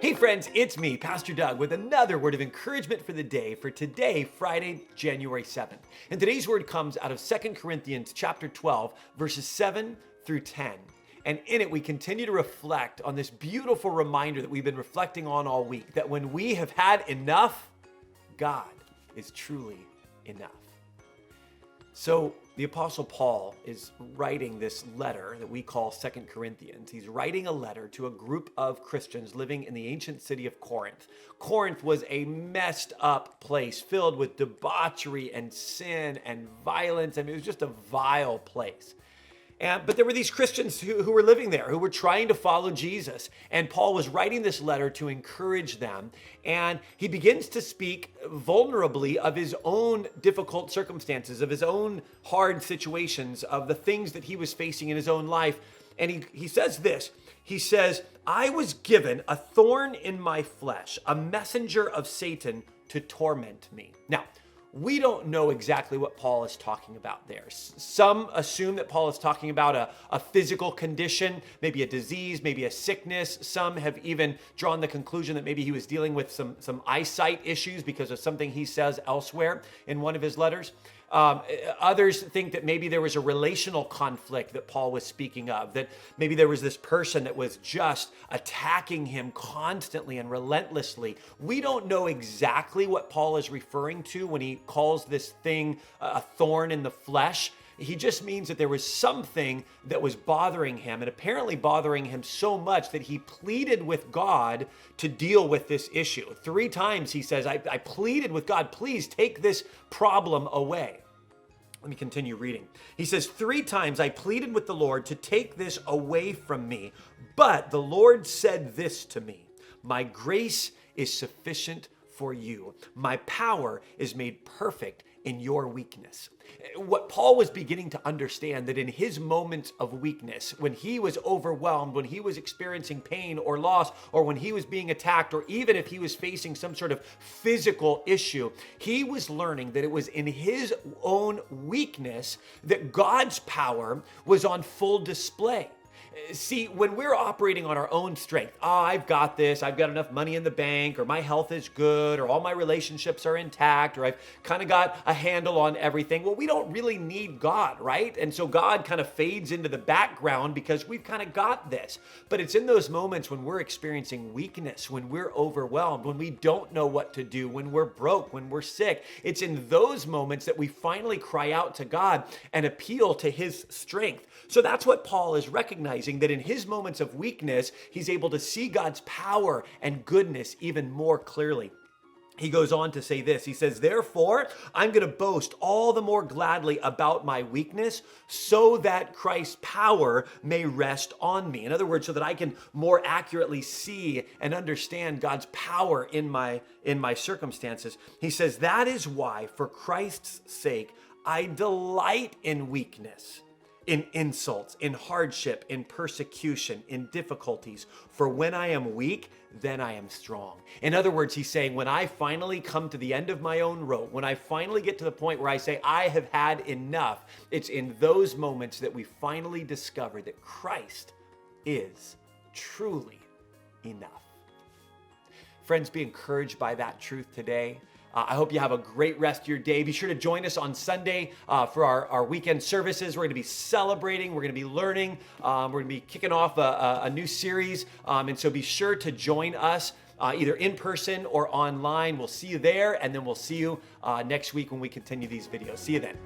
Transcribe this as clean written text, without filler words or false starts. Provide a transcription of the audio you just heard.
Hey friends, it's me, Pastor Doug, with another word of encouragement for the day for today, Friday, January 7th. And today's word comes out of 2 Corinthians chapter 12, verses 7 through 10. And in it, we continue to reflect on this beautiful reminder that we've been reflecting on all week, that when we have had enough, God is truly enough. So the Apostle Paul is writing this letter that we call 2 Corinthians. He's writing a letter to a group of Christians living in the ancient city of Corinth. Corinth was a messed up place filled with debauchery and sin and violence. I mean, it was just a vile place. But there were these Christians who were living there, who were trying to follow Jesus. And Paul was writing this letter to encourage them. And he begins to speak vulnerably of his own difficult circumstances, of his own hard situations, of the things that he was facing in his own life. And he says this, he says, I was given a thorn in my flesh, a messenger of Satan to torment me. Now, we don't know exactly what Paul is talking about there. Some assume that Paul is talking about a physical condition, maybe a disease, maybe a sickness. Some have even drawn the conclusion that maybe he was dealing with some eyesight issues because of something he says elsewhere in one of his letters. Others think that maybe there was a relational conflict that Paul was speaking of, that maybe there was this person that was just attacking him constantly and relentlessly. We don't know exactly what Paul is referring to when he calls this thing a thorn in the flesh. He just means that there was something that was bothering him, and apparently bothering him so much that he pleaded with God to deal with this issue. 3 times he says, I pleaded with God, please take this problem away. Let me continue reading. He says, 3 times I pleaded with the Lord to take this away from me, but the Lord said this to me, my grace is sufficient for you. My power is made perfect in your weakness. What Paul was beginning to understand, that in his moments of weakness, when he was overwhelmed, when he was experiencing pain or loss, or when he was being attacked, or even if he was facing some sort of physical issue, he was learning that it was in his own weakness that God's power was on full display. See, when we're operating on our own strength, I've got this, I've got enough money in the bank, or my health is good, or all my relationships are intact, or I've kind of got a handle on everything. Well, we don't really need God, right? And so God kind of fades into the background because we've kind of got this. But it's in those moments when we're experiencing weakness, when we're overwhelmed, when we don't know what to do, when we're broke, when we're sick. It's in those moments that we finally cry out to God and appeal to his strength. So that's what Paul is recognizing, that in his moments of weakness, he's able to see God's power and goodness even more clearly. He goes on to say this. He says, therefore, I'm going to boast all the more gladly about my weakness so that Christ's power may rest on me. In other words, so that I can more accurately see and understand God's power in my circumstances. He says, that is why, for Christ's sake, I delight in weakness, in insults, in hardship, in persecution, in difficulties. For when I am weak, then I am strong. In other words, he's saying, when I finally come to the end of my own rope, when I finally get to the point where I say, I have had enough, it's in those moments that we finally discover that Christ is truly enough. Friends, be encouraged by that truth today. I hope you have a great rest of your day. Be sure to join us on Sunday for our weekend services. We're going to be celebrating. We're going to be learning. We're going to be kicking off a new series. And so be sure to join us either in person or online. We'll see you there, and then we'll see you next week when we continue these videos. See you then.